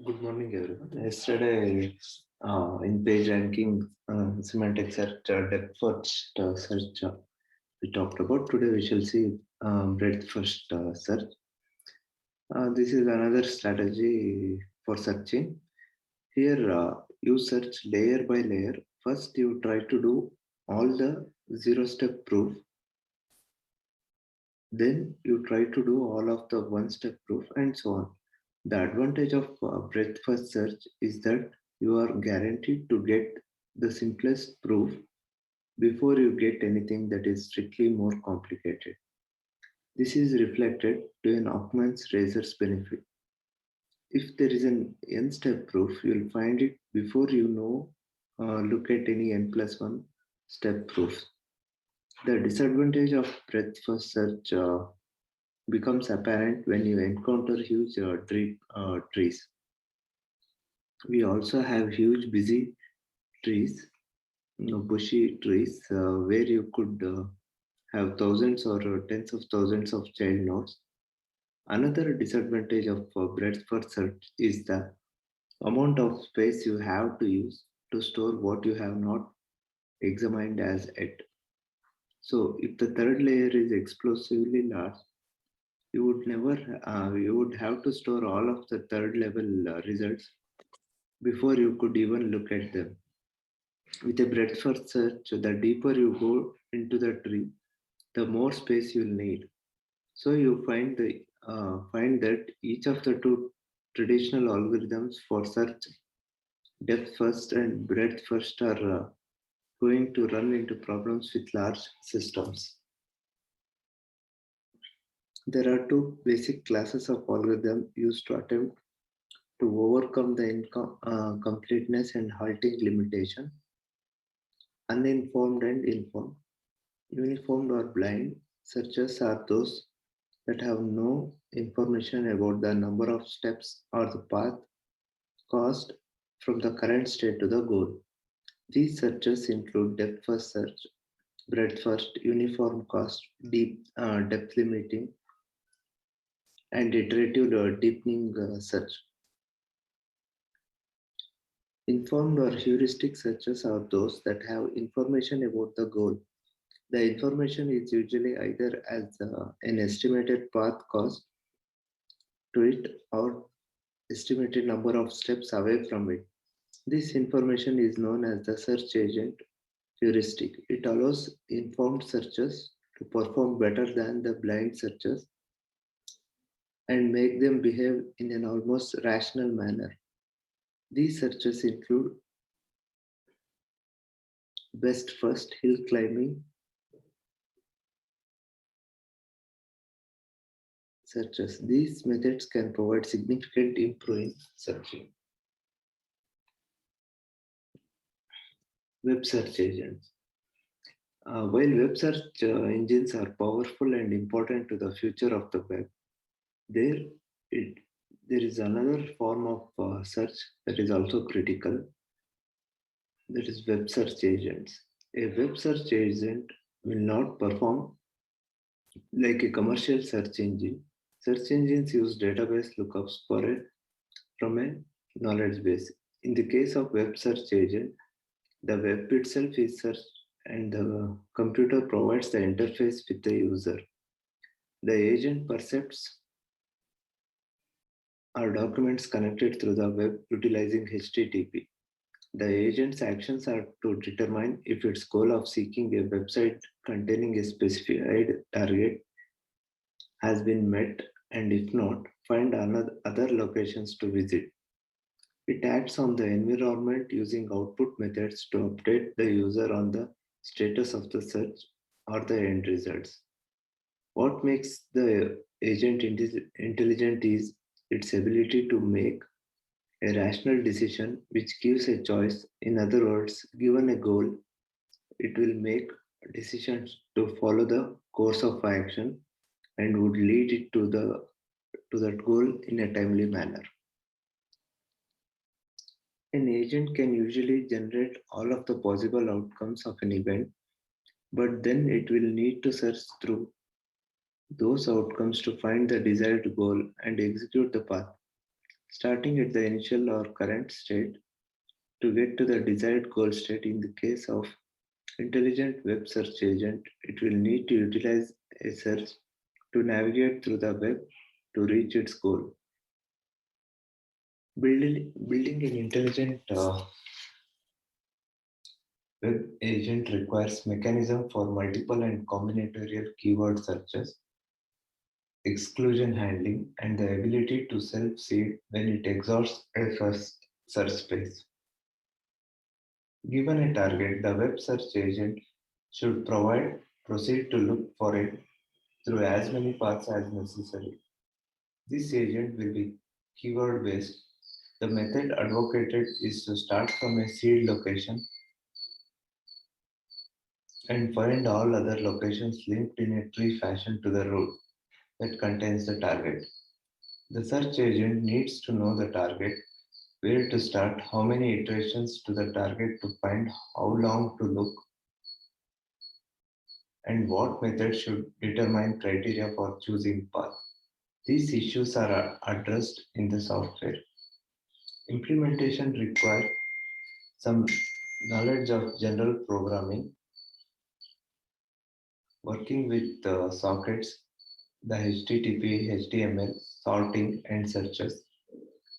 Good morning, everyone. Yesterday, in page ranking, semantic search, depth first search, we talked about. Today, we shall see breadth first search. This is another strategy for searching. Here, you search layer by layer. First, you try to do all the zero-step proof. Then, you try to do all of the one-step proof, and so on. The advantage of breadth first search is that you are guaranteed to get the simplest proof before you get anything that is strictly more complicated. This is reflected to an Occam's razor's benefit. If there is an n step proof, you'll find it before you look at any n plus 1 step proofs. The disadvantage of breadth first search becomes apparent when you encounter huge trees. We also have huge busy trees, bushy trees, where you could have thousands or tens of thousands of child nodes. Another disadvantage of breadth first search is the amount of space you have to use to store what you have not examined as yet. So, if the third layer is explosively large, you would have to store all of the third level results before you could even look at them. With a breadth first search, the deeper you go into the tree, the more space you'll need. So you find that each of the two traditional algorithms for search, depth first and breadth first, are going to run into problems with large systems. There are two basic classes of algorithm used to attempt to overcome the completeness and halting limitation: uninformed and informed. Uniformed or blind searches are those that have no information about the number of steps or the path caused from the current state to the goal. These searches include depth first search, breadth first, uniform cost, deep depth limiting, and iterative deepening search. Informed or heuristic searches are those that have information about the goal. The information is usually either as an estimated path cost to it or estimated number of steps away from it. This information is known as the search agent heuristic. It allows informed searchers to perform better than the blind searchers and make them behave in an almost rational manner. These searches include best first, hill climbing searches. These methods can provide significant improvement in searching. Web search agents. While web search engines are powerful and important to the future of the web, there, it, there is another form of search that is also critical, that is web search agents. A web search agent will not perform like a commercial search engine. Search engines use database lookups from a knowledge base. In the case of web search agent, the web itself is searched and the computer provides the interface with the user. The agent percepts are documents connected through the web utilizing HTTP. The agent's actions are to determine if its goal of seeking a website containing a specified target has been met, and if not, find other locations to visit. It acts on the environment using output methods to update the user on the status of the search or the end results. What makes the agent intelligent is its ability to make a rational decision which gives a choice. In other words, given a goal, it will make decisions to follow the course of action and would lead it to that goal in a timely manner. An agent can usually generate all of the possible outcomes of an event, but then it will need to search through those outcomes to find the desired goal and execute the path. starting at the initial or current state to get to the desired goal state. In the case of intelligent web search agent, it will need to utilize a search to navigate through the web to reach its goal. Building an intelligent web agent requires mechanism for multiple and combinatorial keyword searches, exclusion handling, and the ability to self-seed when it exhausts a first search space. Given a target, the web search agent should proceed to look for it through as many paths as necessary. This agent will be keyword based. The method advocated is to start from a seed location and find all other locations linked in a tree fashion to the root that contains the target. The search agent needs to know the target, where to start, how many iterations to the target to find, how long to look, and what method should determine criteria for choosing path. These issues are addressed in the software. Implementation requires some knowledge of general programming, working with sockets, the HTTP, HTML, sorting, and searches.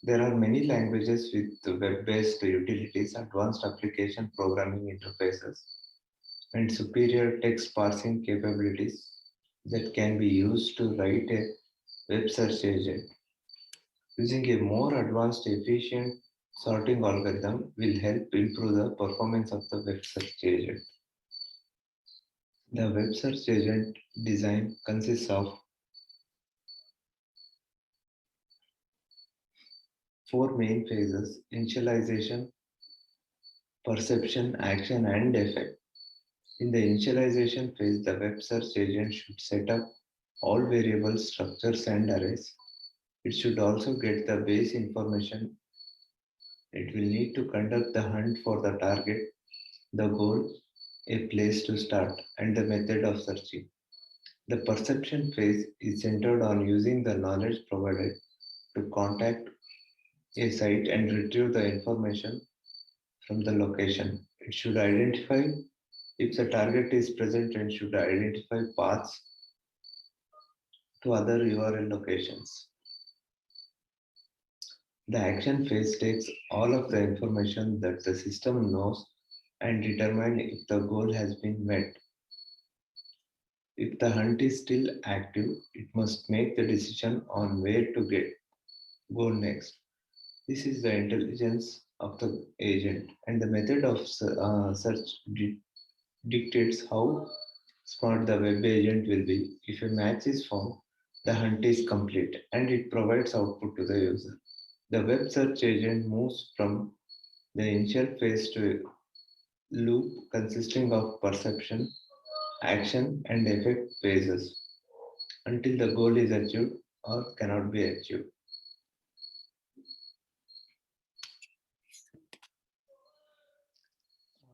There are many languages with web-based utilities, advanced application programming interfaces, and superior text parsing capabilities that can be used to write a web search agent. Using a more advanced, efficient sorting algorithm will help improve the performance of the web search agent. The web search agent design consists of four main phases: initialization, perception, action, and effect. In the initialization phase, the web search agent should set up all variables, structures, and arrays. It should also get the base information. It will need to conduct the hunt for the target, the goal, a place to start, and the method of searching. The perception phase is centered on using the knowledge provided to contact a site and retrieve the information from the location. It should identify if the target is present and should identify paths to other URL locations. The action phase takes all of the information that the system knows and determine if the goal has been met. If the hunt is still active, it must make the decision on where to go next. This is the intelligence of the agent, and the method of search dictates how smart the web agent will be. If a match is found, the hunt is complete and it provides output to the user. The web search agent moves from the initial phase to a loop consisting of perception, action, and effect phases until the goal is achieved or cannot be achieved.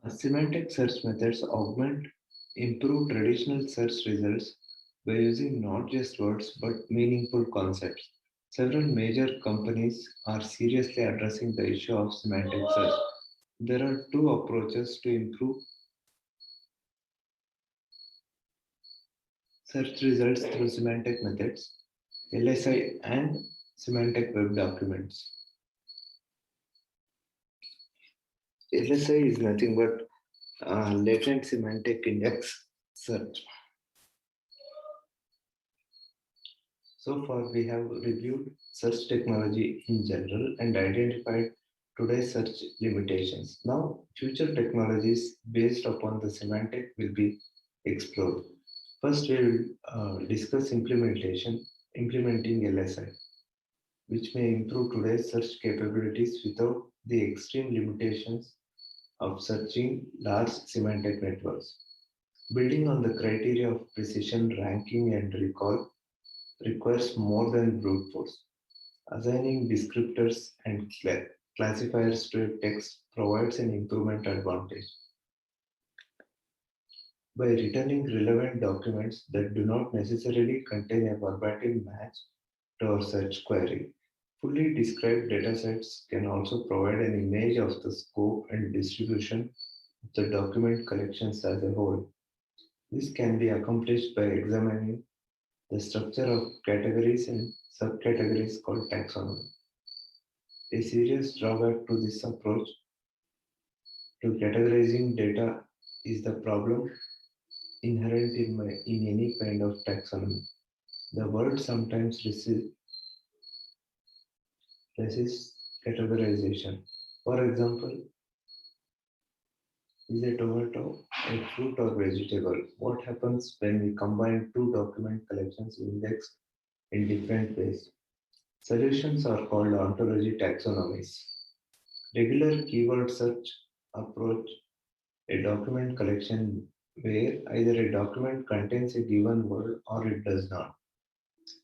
Semantic search methods augment, improve traditional search results by using not just words but meaningful concepts. Several major companies are seriously addressing the issue of semantic search. There are two approaches to improve search results through semantic methods: LSI and semantic web documents. LSI is nothing but latent semantic index search. So far, we have reviewed search technology in general and identified today's search limitations. Now, future technologies based upon the semantic will be explored. First, we will discuss implementing LSI, which may improve today's search capabilities without the extreme limitations of searching large semantic networks. Building on the criteria of precision, ranking, and recall requires more than brute force. Assigning descriptors and classifiers to text provides an improvement advantage. By returning relevant documents that do not necessarily contain a verbatim match to our search query, Fully described datasets can also provide an image of the scope and distribution of the document collections as a whole. This can be accomplished by examining the structure of categories and subcategories called taxonomy. A serious drawback to this approach to categorizing data is the problem inherent in any kind of taxonomy. The word sometimes resists categorization. For example, is a tomato a fruit or vegetable? What happens when we combine two document collections indexed in different ways? Solutions are called ontology taxonomies. Regular keyword search approach a document collection where either a document contains a given word or it does not.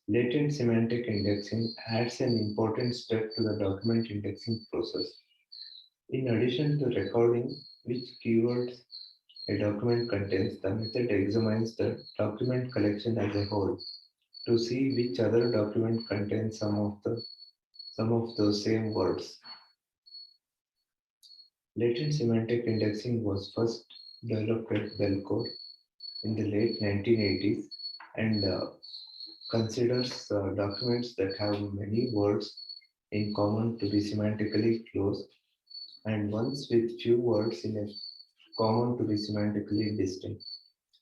Latent semantic indexing adds an important step to the document indexing process. In addition to recording which keywords a document contains, the method examines the document collection as a whole to see which other document contains some of those same words. Latent semantic indexing was first developed at Belcore in the late 1980s and considers documents that have many words in common to be semantically close and ones with few words in a common to be semantically distinct.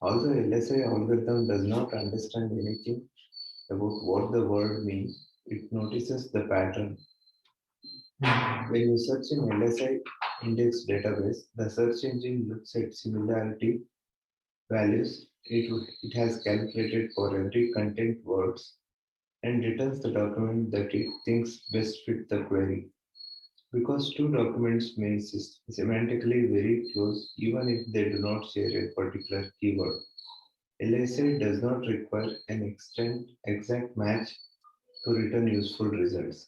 Although LSI algorithm does not understand anything about what the word means, it notices the pattern. When you search in LSI index database, the search engine looks at similarity values it has calculated for every content words and returns the document that it thinks best fit the query. Because two documents may semantically very close even if they do not share a particular keyword. LSI does not require an exact match to return useful results.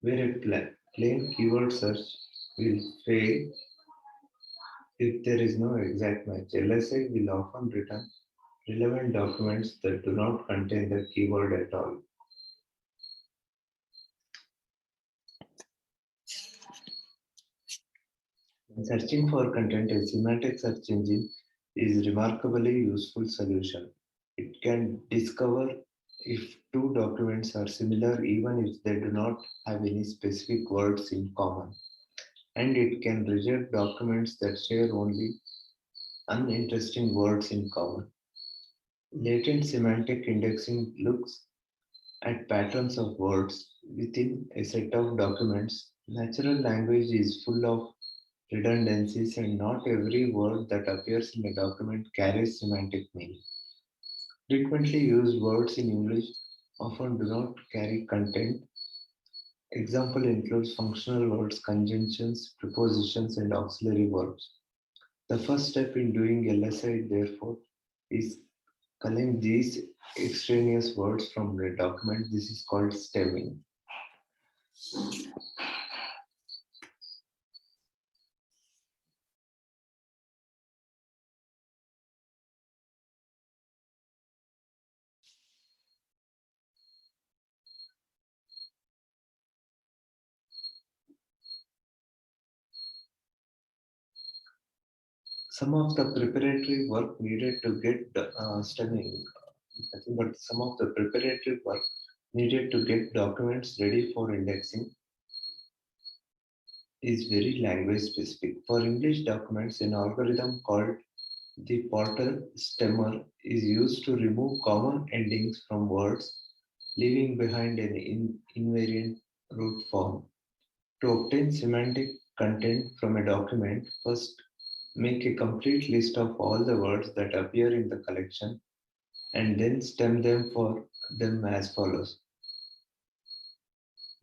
Where a plain keyword search will fail if there is no exact match. LSI will often return relevant documents that do not contain the keyword at all. When searching for content, a semantic search engine is a remarkably useful solution. It can discover if two documents are similar even if they do not have any specific words in common. And it can reject documents that share only uninteresting words in common. Latent semantic indexing looks at patterns of words within a set of documents. Natural language is full of redundancies, and not every word that appears in a document carries semantic meaning. Frequently used words in English often do not carry content. Example includes functional words, conjunctions, prepositions, and auxiliary verbs. The first step in doing LSI, therefore, is culling these extraneous words from the document. This is called stemming. Some of the preparatory work needed to get stemming, but some of the preparatory work needed to get documents ready for indexing is very language specific. For English documents, an algorithm called the Porter stemmer is used to remove common endings from words, leaving behind an invariant root form. To obtain semantic content from a document, first make a complete list of all the words that appear in the collection and then stem them for them as follows.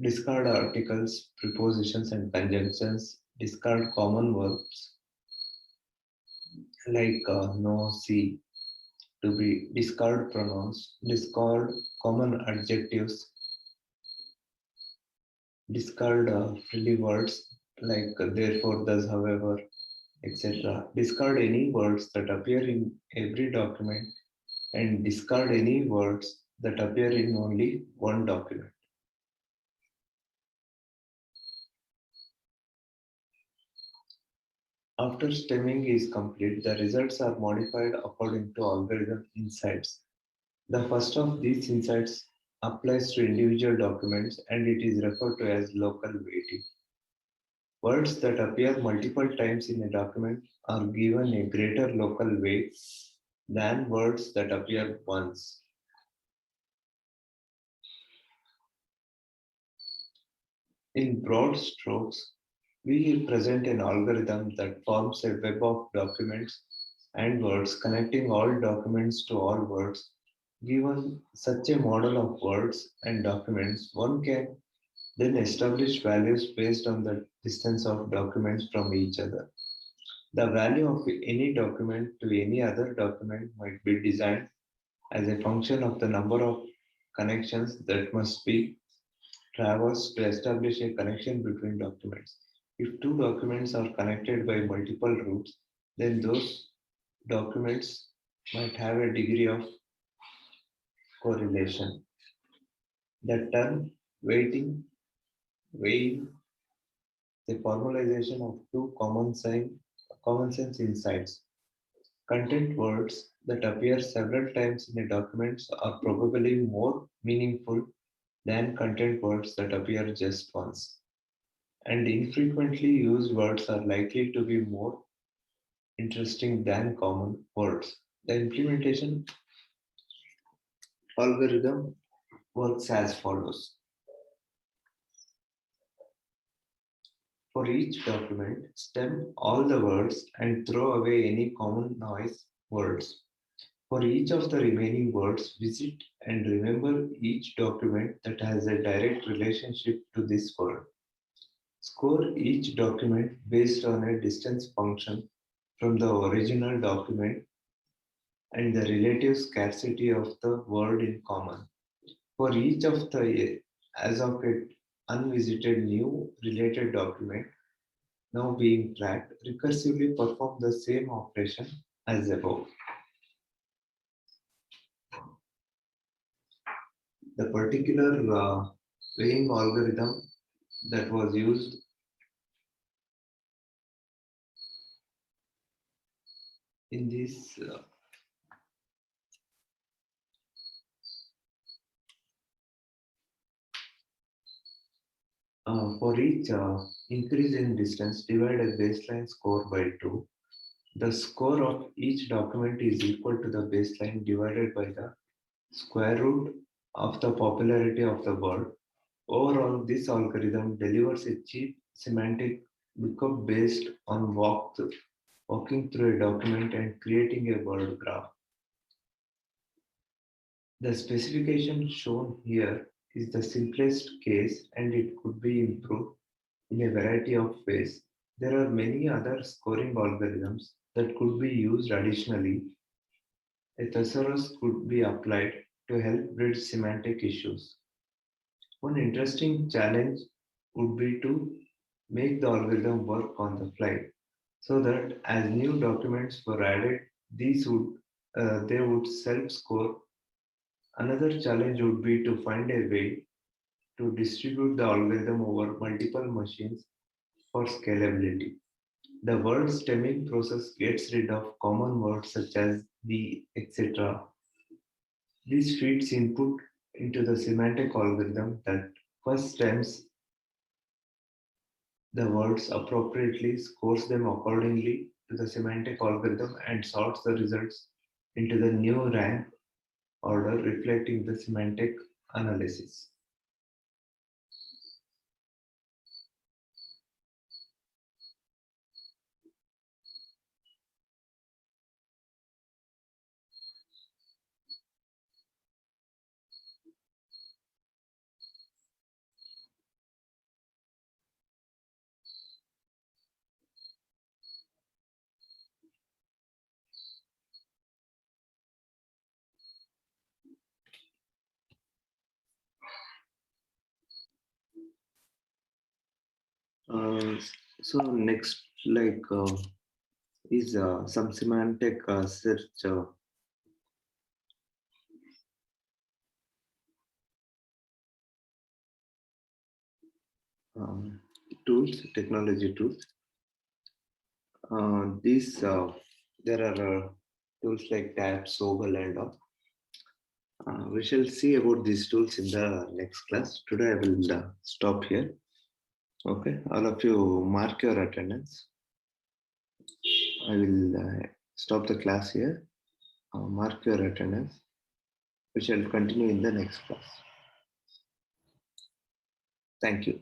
Discard articles, prepositions, and conjunctions. Discard common verbs like no, see, to be. Discard pronouns. Discard common adjectives. Discard frilly words like therefore, thus, however, etc. Discard any words that appear in every document and discard any words that appear in only one document. After stemming is complete, the results are modified according to algorithm insights. The first of these insights applies to individual documents and it is referred to as local weighting. Words that appear multiple times in a document are given a greater local weight than words that appear once. In broad strokes, we present an algorithm that forms a web of documents and words connecting all documents to all words. Given such a model of words and documents, one can then establish values based on the distance of documents from each other. The value of any document to any other document might be designed as a function of the number of connections that must be traversed to establish a connection between documents. If two documents are connected by multiple routes, then those documents might have a degree of correlation. The term weighing, the formalization of two common sense insights. Content words that appear several times in a document are probably more meaningful than content words that appear just once. And infrequently used words are likely to be more interesting than common words. The implementation algorithm works as follows. For each document, stem all the words and throw away any common noise words. For each of the remaining words, visit and remember each document that has a direct relationship to this word. Score each document based on a distance function from the original document and the relative scarcity of the word in common. For each of the as of it unvisited new related document now being tracked, recursively perform the same operation as above. The particular weighing algorithm that was used in this for each increase in distance, divide a baseline score by 2. The score of each document is equal to the baseline divided by the square root of the popularity of the word. Overall, this algorithm delivers a cheap semantic lookup based on walking through a document and creating a word graph. The specification shown here is the simplest case and it could be improved in a variety of ways. There are many other scoring algorithms that could be used additionally. A thesaurus could be applied to help bridge semantic issues. One interesting challenge would be to make the algorithm work on the fly so that as new documents were added, they would self-score. Another challenge would be to find a way to distribute the algorithm over multiple machines for scalability. The word stemming process gets rid of common words such as the, etc. This feeds input into the semantic algorithm that first stems the words appropriately, scores them accordingly to the semantic algorithm, and sorts the results into the new rank order reflecting the semantic analysis. Uh, so next, is some semantic search um, tools, technology tools. These there are tools like Tab, Sobel, and all. We shall see about these tools in the next class. Today I will stop here. Okay, all of you mark your attendance. I will stop the class here. Mark your attendance. We shall continue in the next class. Thank you.